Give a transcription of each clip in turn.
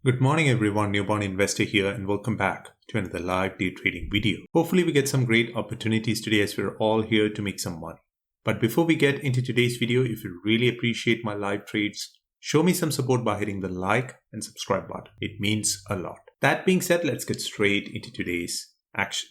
Good morning everyone, Newborn Investor here and welcome back to another live day trading video. Hopefully we get some great opportunities today as we're all here to make some money. But before we get into today's video, if you really appreciate my live trades, show me some support by hitting the like and subscribe button. It means a lot. That being said, let's get straight into today's action.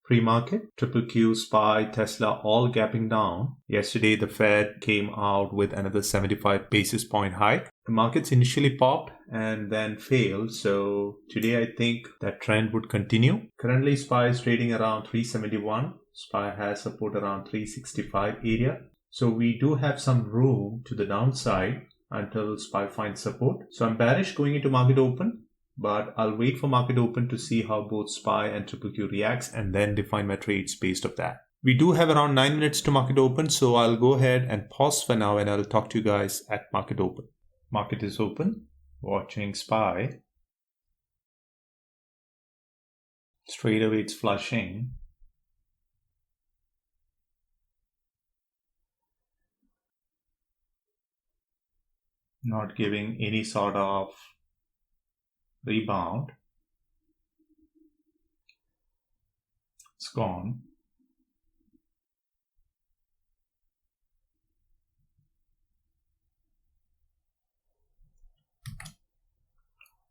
Pre-market, QQQ, SPY, Tesla all gapping down. Yesterday, the Fed came out with another 75 basis point hike. The markets initially popped and then failed. So today, I think that trend would continue. Currently, SPY is trading around 371. SPY has support around 365 area. So we do have some room to the downside until SPY finds support. So I'm bearish going into market open. But I'll wait for market open to see how both SPY and QQQ reacts and then define my trades based off that. We do have around 9 minutes to market open, so I'll go ahead and pause for now and I'll talk to you guys at market open. Market is open, watching SPY. Straight away it's flushing. Not giving any sort of rebound. It's gone.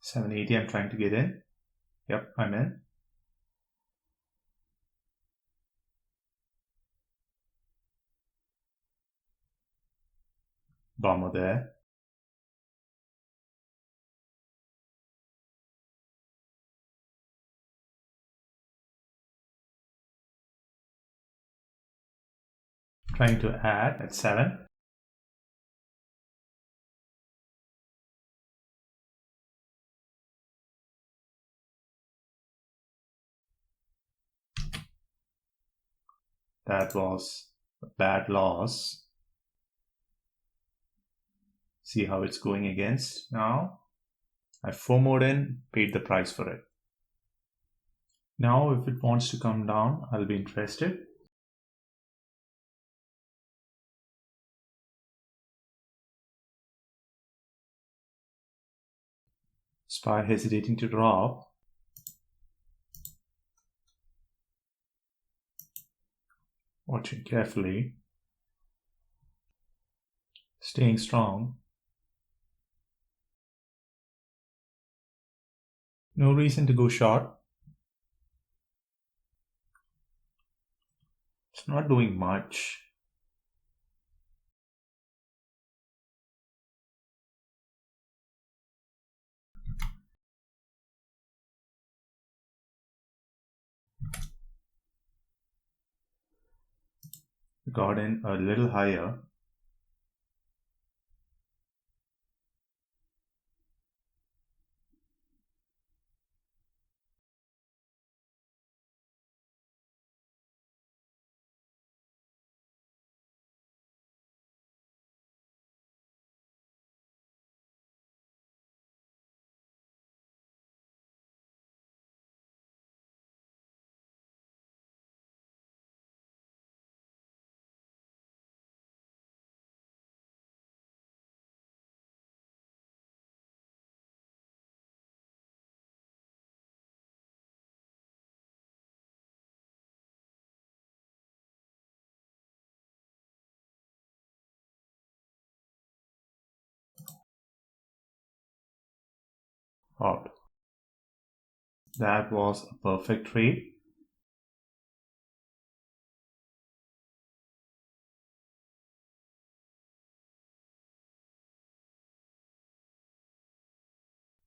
$780, I'm trying to get in. Yep, I'm in. Bomber there. Trying to add at 7. That was a bad loss. See how it's going against now. I FOMO'd in, paid the price for it. Now if it wants to come down, I'll be interested. SPY hesitating to drop. Watching carefully. Staying strong. No reason to go short. It's not doing much. Got in a little higher. Out. That was a perfect trade.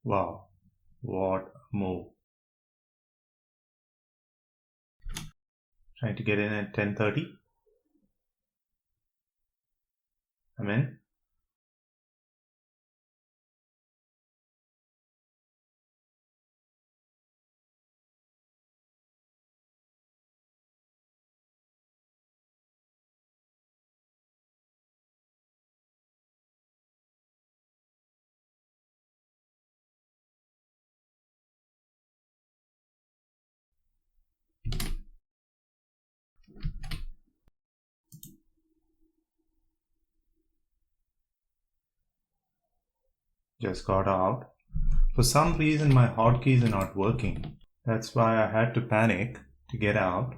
Wow, what a move. Trying to get in at 10:30. I'm in. Just got out. For some reason, my hotkeys are not working. That's why I had to panic to get out.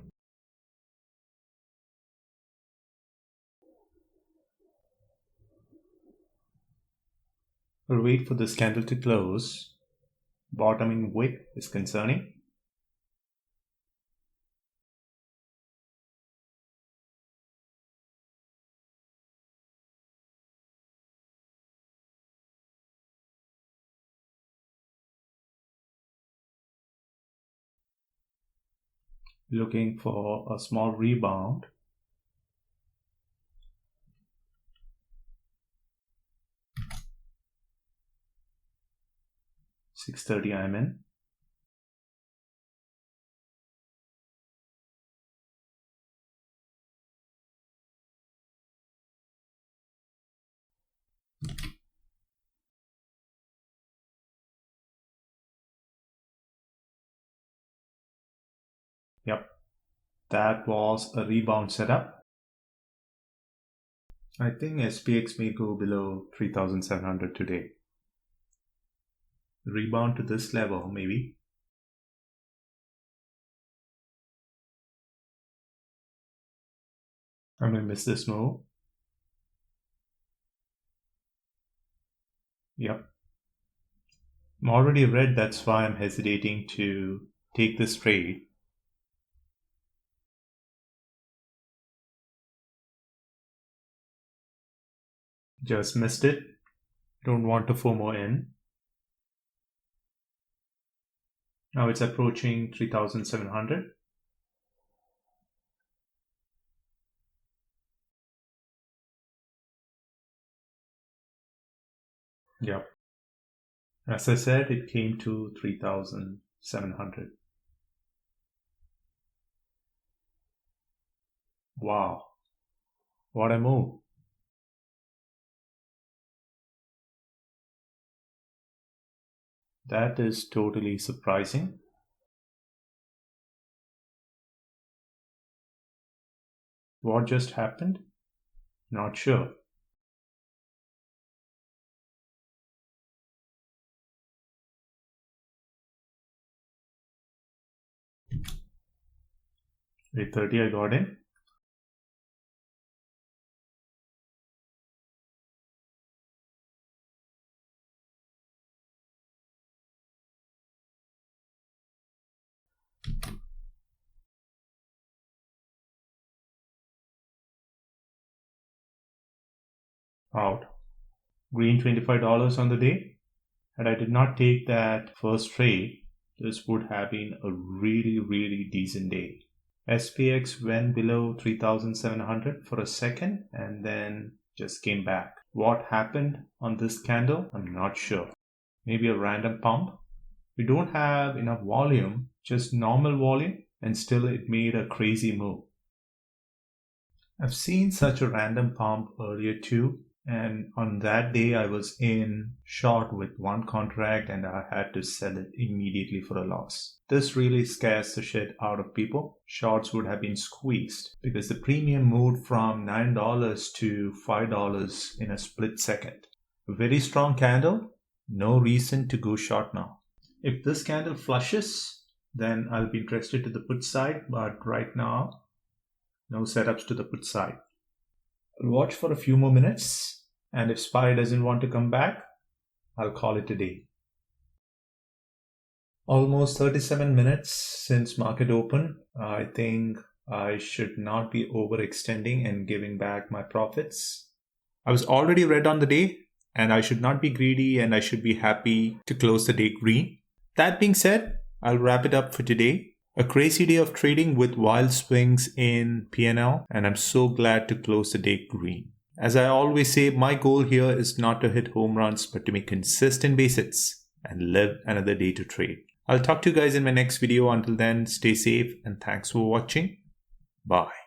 We'll wait for this candle to close. Bottoming wick is concerning. Looking for a small rebound. $6.30 I'm in. Yep, that was a rebound setup. I think SPX may go below 3,700 today. Rebound to this level, maybe. I may miss this move. Yep. I'm already red, that's why I'm hesitating to take this trade. Just missed it. Don't want to FOMO in. Now it's approaching 3,700. Yep. As I said, it came to 3,700. Wow. What a move. That is totally surprising. What just happened? Not sure. $8.30 I got in. Out. Green $25 on the day. Had I did not take that first trade, this would have been a really decent day. SPX went below 3,700 for a second and then just came back. What happened on this candle? I'm not sure. Maybe a random pump. We don't have enough volume, just normal volume, and still it made a crazy move. I've seen such a random pump earlier too. And on that day, I was in short with one contract and I had to sell it immediately for a loss. This really scares the shit out of people. Shorts would have been squeezed because the premium moved from $9 to $5 in a split second. A very strong candle, no reason to go short now. If this candle flushes, then I'll be interested to the put side, but right now, no setups to the put side. I'll watch for a few more minutes. And if SPY doesn't want to come back, I'll call it a day. Almost 37 minutes since market open. I think I should not be overextending and giving back my profits. I was already red on the day and I should not be greedy and I should be happy to close the day green. That being said, I'll wrap it up for today. A crazy day of trading with wild swings in P&L, and I'm so glad to close the day green. As I always say, my goal here is not to hit home runs, but to make consistent base hits and live another day to trade. I'll talk to you guys in my next video. Until then, stay safe and thanks for watching. Bye.